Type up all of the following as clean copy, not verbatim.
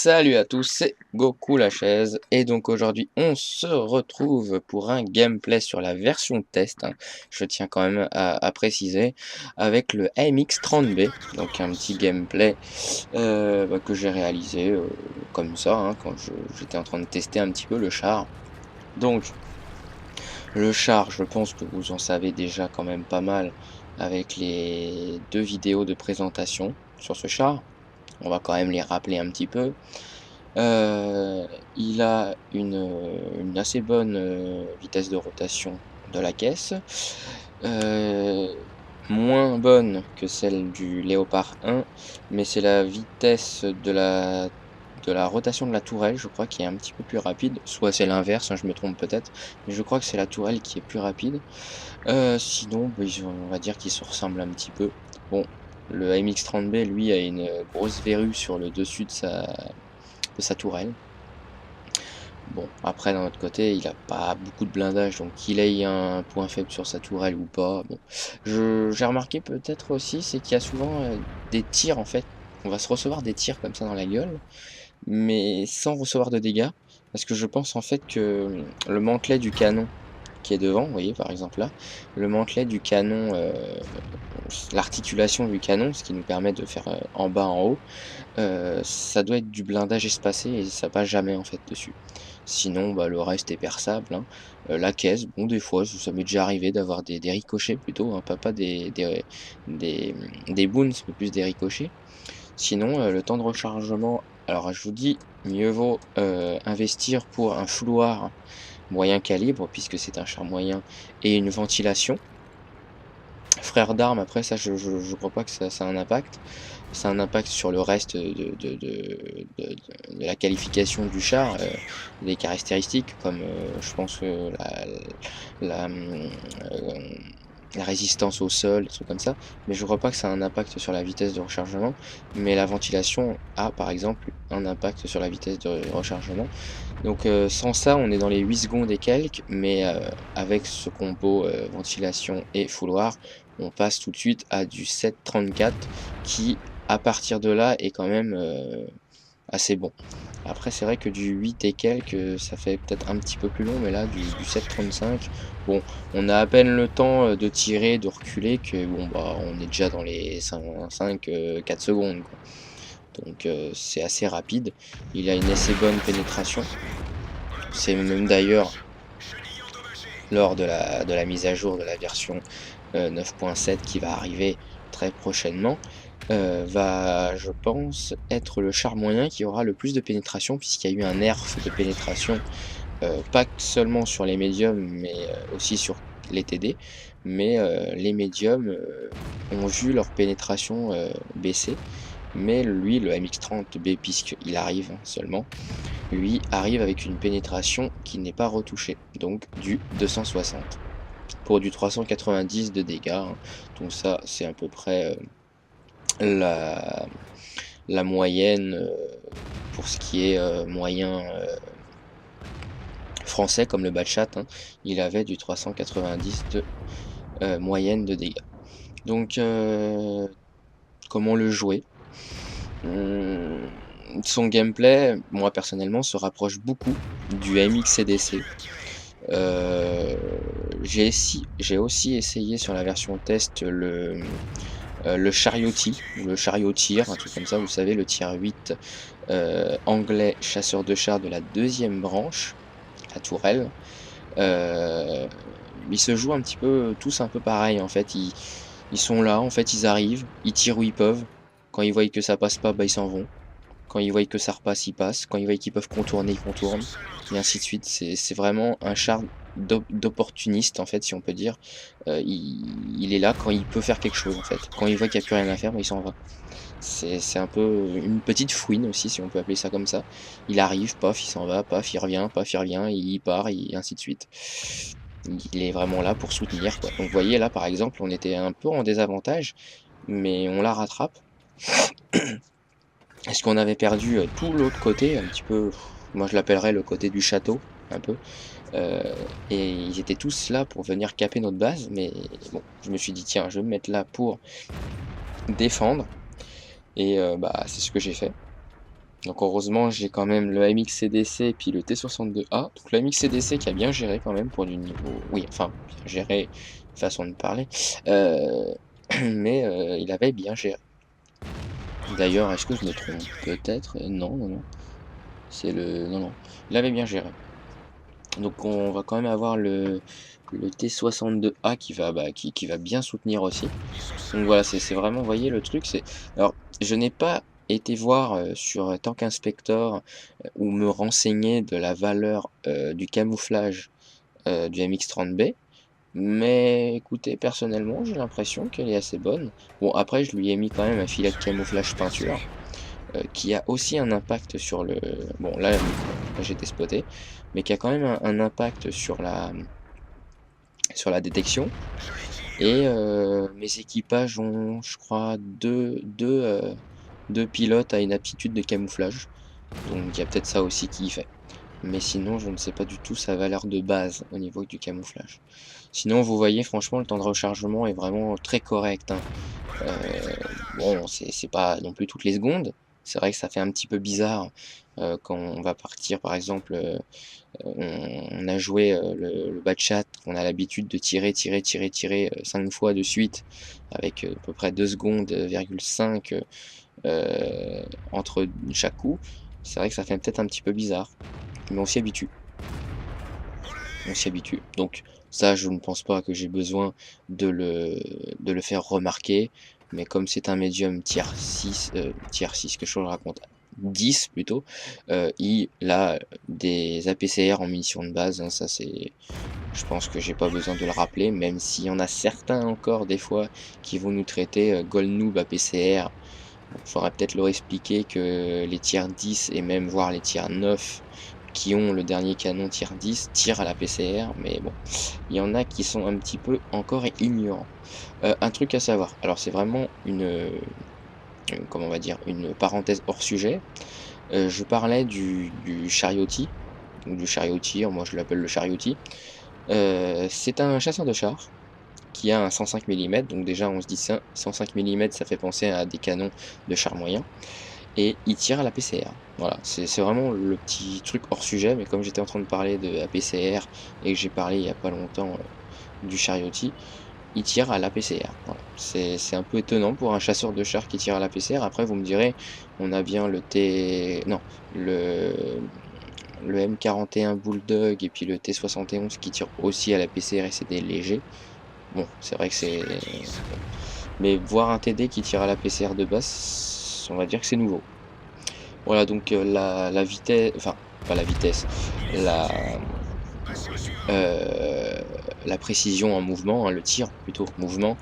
Salut à tous, c'est Goku la chaise et donc aujourd'hui on se retrouve pour un gameplay sur la version test, je tiens quand même à préciser, avec le AMX30B, donc un petit gameplay que j'ai réalisé comme ça quand j'étais en train de tester un petit peu le char. Donc le char, je pense que vous en savez déjà quand même pas mal avec les deux vidéos de présentation sur ce char. On va quand même les rappeler un petit peu. Il a une assez bonne, vitesse de rotation de la caisse, heu, moins bonne que celle du Léopard 1, mais c'est la vitesse de la rotation de la tourelle, je crois, qui est un petit peu plus rapide. Soit c'est l'inverse, je me trompe peut-être, mais je crois que c'est la tourelle qui est plus rapide. Sinon, bah, on va dire qu'ils se ressemblent un petit peu. Bon, le AMX30B, lui, a une, grosse verrue sur le dessus de sa tourelle. Bon, après d'un autre côté, il a pas beaucoup de blindage, donc qu'il ait un point faible sur sa tourelle ou pas, bon. J'ai remarqué peut-être aussi, c'est qu'il y a souvent, des tirs en fait. On va se recevoir des tirs comme ça dans la gueule, mais sans recevoir de dégâts. Parce que je pense en fait que, le mantelet du canon qui est devant, vous voyez par exemple là, le mantelet du canon, l'articulation du canon, ce qui nous permet de faire, en bas, en haut, ça doit être du blindage espacé et ça passe jamais en fait dessus. Sinon, bah, le reste est perçable, la caisse, bon des fois, ça m'est déjà arrivé d'avoir des ricochets plutôt, pas des bounce, mais plus des ricochets. Sinon, le temps de rechargement, alors je vous dis, mieux vaut, investir pour un fouloir moyen calibre puisque c'est un char moyen et une ventilation. Frère d'armes, après ça, je crois pas que ça a un impact. Ça a un impact sur le reste de la qualification du char, les caractéristiques comme, je pense que la, mmh, la résistance au sol, des trucs comme ça, mais je crois pas que ça a un impact sur la vitesse de rechargement. Mais la ventilation a, par exemple, un impact sur la vitesse de rechargement. Donc, sans ça, on est dans les 8 secondes et quelques, mais, avec ce combo, ventilation et fouloir, on passe tout de suite à du 7,34 qui, à partir de là, est quand même, assez bon. Après, c'est vrai que du 8 et quelques, ça fait peut-être un petit peu plus long, mais là, du 7,35, bon, on a à peine le temps, de tirer, de reculer que bon, bah, on est déjà dans les 4 secondes, quoi. Donc, c'est assez rapide. Il a une assez bonne pénétration. C'est même d'ailleurs lors de la mise à jour de la version, 9.7 qui va arriver très prochainement, va, je pense, être le char moyen qui aura le plus de pénétration puisqu'il y a eu un nerf de pénétration, pas que seulement sur les médiums, mais, aussi sur les TD. Mais, les médiums, ont vu leur pénétration, baisser. Mais lui, le MX-30B, puisqu'il arrive, seulement, lui arrive avec une pénétration qui n'est pas retouchée, donc du 260 pour du 390 de dégâts, donc ça, c'est à peu près, la moyenne, pour ce qui est, moyen, français comme le Batchat, il avait du 390 de, moyenne de dégâts. Donc, comment le jouer? Mmh, son gameplay, moi personnellement, se rapproche beaucoup du MX-CDC. Heu, j'ai aussi essayé sur la version test le Charioti ou le Charioteer, un truc comme ça, vous savez, le tier 8, anglais chasseur de chars de la deuxième branche, la tourelle. Heu, Ils se jouent un petit peu tous un peu pareil en fait, ils sont là, en fait, ils arrivent, ils tirent où ils peuvent. Quand ils voient que ça passe pas, bah, ils s'en vont. Quand ils voient que ça repasse, ils passent. Quand ils voient qu'ils peuvent contourner, ils contournent et ainsi de suite. C'est vraiment un char d'opportuniste, en fait, si on peut dire. Il est là quand il peut faire quelque chose, en fait. Quand il voit qu'il y a plus rien à faire, bah, il s'en va. C'est un peu une petite fouine aussi, si on peut appeler ça comme ça. Il arrive, paf, il s'en va, paf, il revient, paf, il revient, il part et ainsi de suite. Il est vraiment là pour soutenir, quoi. Donc vous voyez là, par exemple, on était un peu en désavantage, mais on la rattrape. Parce qu'on avait perdu, tout l'autre côté, un petit peu, moi je l'appellerais le côté du château, un peu, heu et ils étaient tous là pour venir caper notre base, mais bon, je me suis dit: «Tiens, je vais me mettre là pour défendre» et bah, c'est ce que j'ai fait. Donc heureusement, j'ai quand même le MX-CDC et puis le T62A. Donc le MX-CDC qui a bien géré quand même pour du niveau... Oui, enfin, bien géré, façon de parler. Euh, mais il avait bien géré. D'ailleurs, est-ce que je me trompe? Peut-être. Non, non, non. C'est le... Non, non. Il avait bien géré. Donc on va quand même avoir le T62A qui va, qui va bien soutenir aussi. Donc voilà, c'est vraiment, vous voyez, le truc, c'est... Alors, je n'ai pas été voir sur Tank Inspector ou me renseigner de la valeur du camouflage du MX-30B. Mais écoutez, personnellement, j'ai l'impression qu'elle est assez bonne. Bon, après, je lui ai mis quand même un filet de camouflage peinture qui a aussi un impact sur le... Bon, là j'ai été spoté, mais qui a quand même un impact sur la détection. Et mes équipages ont, je crois, deux pilotes à une aptitude de camouflage. Donc il y a peut-être ça aussi qui y fait. Mais sinon, je ne sais pas du tout sa valeur de base au niveau du camouflage. Sinon, vous voyez, franchement, le temps de rechargement est vraiment très correct, hein. Bon, c'est pas non plus toutes les secondes. C'est vrai que ça fait un petit peu bizarre quand on va partir, par exemple, on a joué le batchat, on a l'habitude de tirer 5 fois de suite, avec à peu près 2 secondes, virgule 5 entre chaque coup. C'est vrai que ça fait peut-être un petit peu bizarre, mais on s'y habitue. On s'y habitue. Donc ça, je ne pense pas que j'ai besoin de le faire remarquer, mais comme c'est un médium tier 6, que je raconte, 10 plutôt, il a des APCR en munitions de base, hein, ça c'est... Je pense que j'ai pas besoin de le rappeler, même s'il y en a certains encore des fois qui vont nous traiter Gold Noob APCR. Il faudrait peut-être leur expliquer que les tiers 10 et même voire les tiers 9 qui ont le dernier canon tier 10 tirent à la PCR, mais bon, il y en a qui sont un petit peu encore ignorants. Un truc à savoir, alors c'est vraiment comment on va dire, une parenthèse hors sujet. Je parlais du Charioti, ou du Chariotier, moi je l'appelle le Charioti. C'est un chasseur de chars qui a un 105 mm, donc déjà on se dit ça, 105 mm ça fait penser à des canons de chars moyens, et il tire à la PCR. Voilà, c'est vraiment le petit truc hors sujet, mais comme j'étais en train de parler de la PCR et que j'ai parlé il y a pas longtemps du Charioti, il tire à la PCR. Voilà. C'est un peu étonnant pour un chasseur de chars qui tire à la PCR. Après, vous me direz, on a bien le T... Non, le M41 Bulldog et puis le T71 qui tire aussi à la PCR et c'est des légers. Bon, c'est vrai que c'est... Bon. Mais voir un TD qui tire à la PCR de base, on va dire que c'est nouveau. Voilà, donc la vitesse... Enfin, pas la vitesse. La... la précision en mouvement, hein, le tir plutôt, mouvement.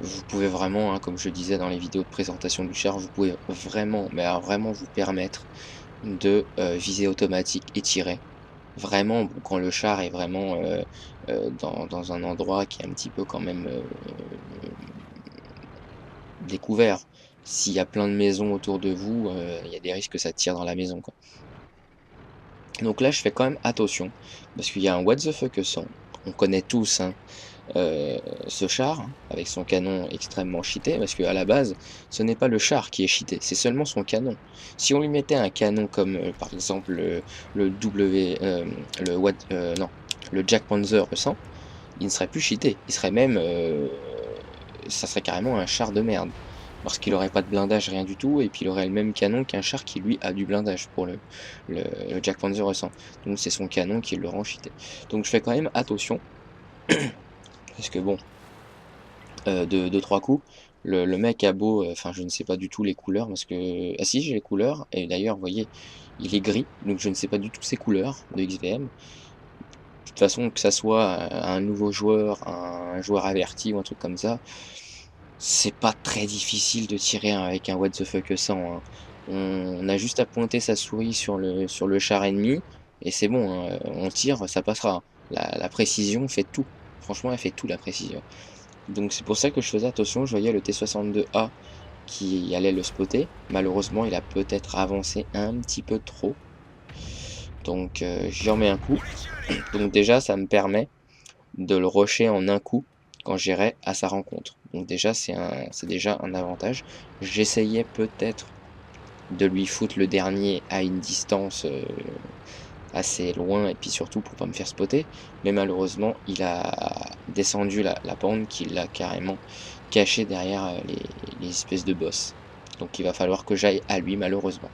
Vous pouvez vraiment, hein, comme je disais dans les vidéos de présentation du char, vous pouvez vraiment, mais alors vraiment vous permettre de viser automatique et tirer. Vraiment, bon, quand le char est vraiment dans un endroit qui est un petit peu quand même découvert. S'il y a plein de maisons autour de vous, il y a des risques que ça tire dans la maison, quoi. Donc là, je fais quand même attention, parce qu'il y a un what the fuck 100. On connaît tous, hein, ce char, hein, avec son canon extrêmement cheaté, parce qu'à la base, ce n'est pas le char qui est cheaté, c'est seulement son canon. Si on lui mettait un canon comme, par exemple, le W, non, le Jack Panzer 100, il ne serait plus cheaté, il serait même, ça serait carrément un char de merde. Parce qu'il aurait pas de blindage, rien du tout, et puis il aurait le même canon qu'un char qui lui a du blindage pour le Jack Panzer 100. Donc c'est son canon qui le rend cheaté. Donc je fais quand même attention, parce que bon, de 3 coups, le mec a beau, enfin je ne sais pas du tout les couleurs, parce que... Ah si, j'ai les couleurs, et d'ailleurs, vous voyez, il est gris, donc je ne sais pas du tout ses couleurs de XVM. De toute façon, que ça soit un nouveau joueur, un joueur averti ou un truc comme ça, c'est pas très difficile de tirer avec un what the fuck 100, hein. On a juste à pointer sa souris sur le char ennemi, et c'est bon, hein, on tire, ça passera. La précision fait tout. Franchement, elle fait tout, la précision. Donc c'est pour ça que je faisais attention, je voyais le T62A qui allait le spotter. Malheureusement, il a peut-être avancé un petit peu trop. Donc j'y remets un coup. Donc déjà, ça me permet de le rusher en un coup quand j'irai à sa rencontre. Donc déjà, c'est déjà un avantage. J'essayais peut-être de lui foutre le dernier à une distance assez loin et puis surtout pour pas me faire spotter. Mais malheureusement, il a descendu la pente qui l'a carrément caché derrière les espèces de boss. Donc il va falloir que j'aille à lui malheureusement.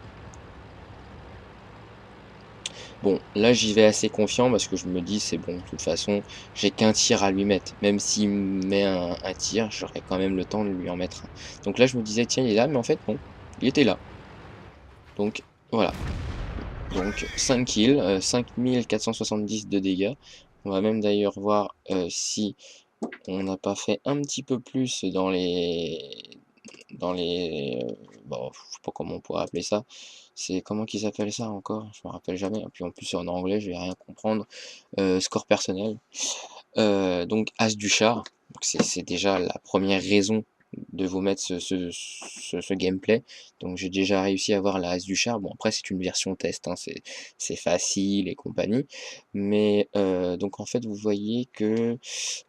Bon, là j'y vais assez confiant parce que je me dis c'est bon, de toute façon, j'ai qu'un tir à lui mettre. Même s'il me met un tir, j'aurai quand même le temps de lui en mettre un. Donc là je me disais tiens il est là, mais en fait non, il était là. Donc voilà. Donc 5 kills, 5470 de dégâts. On va même d'ailleurs voir si on n'a pas fait un petit peu plus bon, je sais pas comment on pourrait appeler ça. C'est comment qu'ils appellent ça encore? Je me rappelle jamais. Et puis en plus c'est en anglais, je vais rien comprendre. Score personnel. Donc As du char. Donc c'est déjà la première raison de vous mettre ce gameplay. Donc j'ai déjà réussi à avoir la As du char. Bon après c'est une version test, hein, c'est facile et compagnie. Mais donc en fait vous voyez que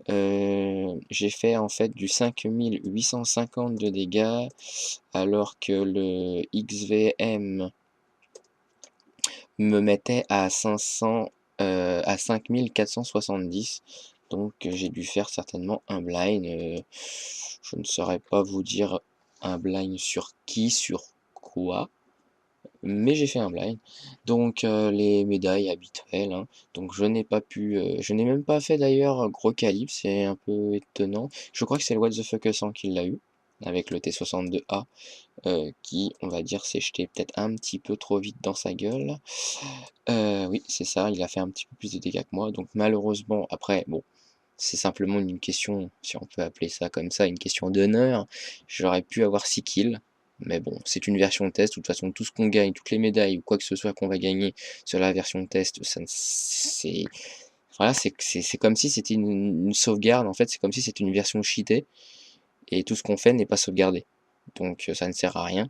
j'ai fait en fait du 5850 de dégâts alors que le XVM me mettait à 500, à 5470. Donc j'ai dû faire certainement un blind. Je ne saurais pas vous dire un blind sur qui, sur quoi, mais j'ai fait un blind. Donc les médailles habituelles, hein. Donc je n'ai pas pu, je n'ai même pas fait d'ailleurs gros calibre, c'est un peu étonnant. Je crois que c'est le What the Fuck 100 qui l'a eu, avec le T62A, qui, on va dire, s'est jeté peut-être un petit peu trop vite dans sa gueule. Oui, c'est ça, il a fait un petit peu plus de dégâts que moi, donc malheureusement, après, bon, c'est simplement une question, si on peut appeler ça comme ça, une question d'honneur. J'aurais pu avoir 6 kills, mais bon, c'est une version test. De toute façon, tout ce qu'on gagne, toutes les médailles ou quoi que ce soit qu'on va gagner sur la version test, c'est voilà, c'est comme si c'était une sauvegarde. En fait, c'est comme si c'était une version cheatée et tout ce qu'on fait n'est pas sauvegardé. Donc ça ne sert à rien.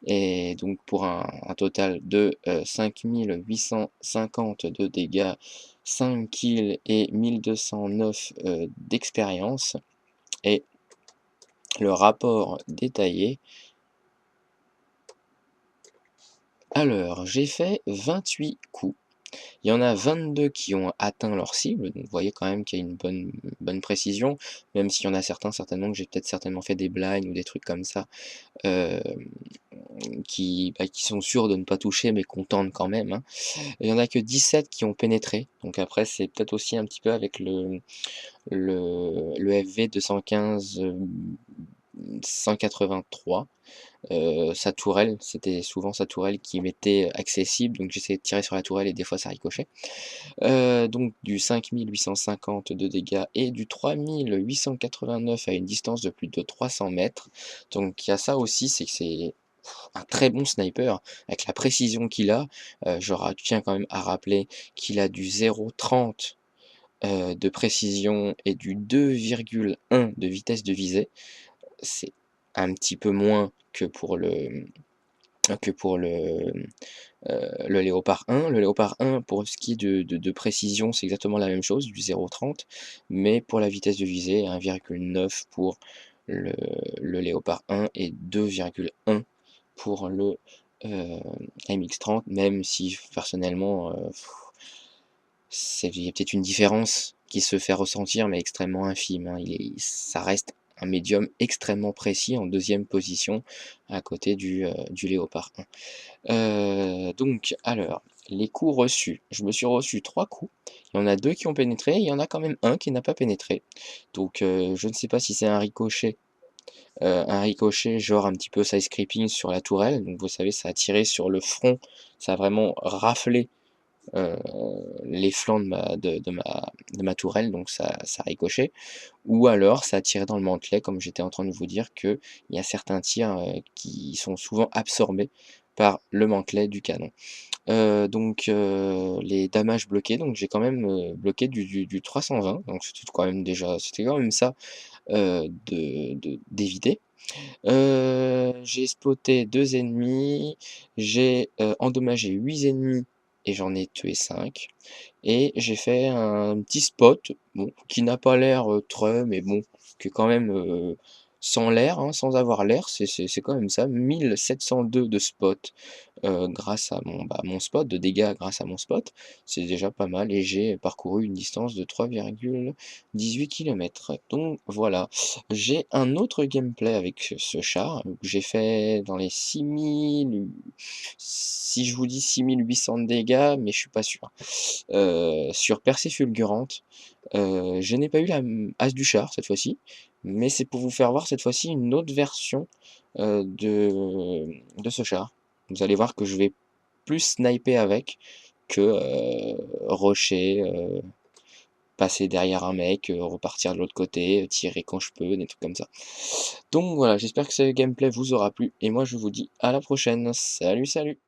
Et donc pour un total de 5850 de dégâts, 5 kills et 1209 d'expérience. Et le rapport détaillé. Alors, j'ai fait 28 coups. Il y en a 22 qui ont atteint leur cible, donc vous voyez quand même qu'il y a une bonne précision, même s'il y en a certains certainement que j'ai peut-être certainement fait des blinds ou des trucs comme ça, euh, qui sont sûrs de ne pas toucher mais qu'on tente quand même, hein. Il y en a que 17 qui ont pénétré, donc après c'est peut-être aussi un petit peu avec le FV 215 183. Sa tourelle, c'était souvent sa tourelle qui m'était accessible, donc j'essayais de tirer sur la tourelle et des fois ça ricochait. Donc du 5850 de dégâts et du 3889 à une distance de plus de 300 mètres. Donc il y a ça aussi, c'est que c'est un très bon sniper avec la précision qu'il a. Je tiens quand même à rappeler qu'il a du 0,30 de précision et du 2,1 de vitesse de visée. C'est un petit peu moins que pour le Léopard 1. Le Léopard 1, pour ce qui est de précision, c'est exactement la même chose, du 0,30, mais pour la vitesse de visée, 1,9 pour le, le Léopard 1 et 2,1 pour le MX-30, même si personnellement, il y a peut-être une différence qui se fait ressentir, mais extrêmement infime, hein. Ça reste un médium extrêmement précis en deuxième position à côté du Léopard 1. Donc, alors, les coups reçus. Je me suis reçu 3 coups. Il y en a 2 qui ont pénétré, il y en a quand même un qui n'a pas pénétré. Donc, je ne sais pas si c'est un ricochet genre un petit peu side scraping sur la tourelle. Donc, vous savez, ça a tiré sur le front, ça a vraiment raflé euh, les flancs de ma tourelle, donc ça ricochait. Ou alors, ça a tiré dans le mantelet, comme j'étais en train de vous dire qu'il y a certains tirs qui sont souvent absorbés par le mantelet du canon. Les damages bloqués, donc j'ai quand même bloqué du 320, donc c'était quand même ça d'éviter. J'ai spoté 2 ennemis, j'ai endommagé 8 ennemis et j'en ai tué 5. Et j'ai fait un petit spot, bon, qui n'a pas l'air très, mais bon, qui est quand même sans l'air, hein, sans avoir l'air, c'est quand même ça, 1702 de spot, grâce à mon spot, de dégâts grâce à mon spot. C'est déjà pas mal et j'ai parcouru une distance de 3,18 kilomètres. Donc voilà. J'ai un autre gameplay avec ce char, que j'ai fait dans les 6000, si je vous dis 6800 de dégâts, mais je suis pas sûr. Sur Percée fulgurante, je n'ai pas eu la as du char cette fois-ci, mais c'est pour vous faire voir cette fois-ci une autre version de ce char. Vous allez voir que je vais plus sniper avec que rusher, passer derrière un mec, repartir de l'autre côté, tirer quand je peux, des trucs comme ça. Donc voilà, j'espère que ce gameplay vous aura plu et moi je vous dis à la prochaine. Salut, salut!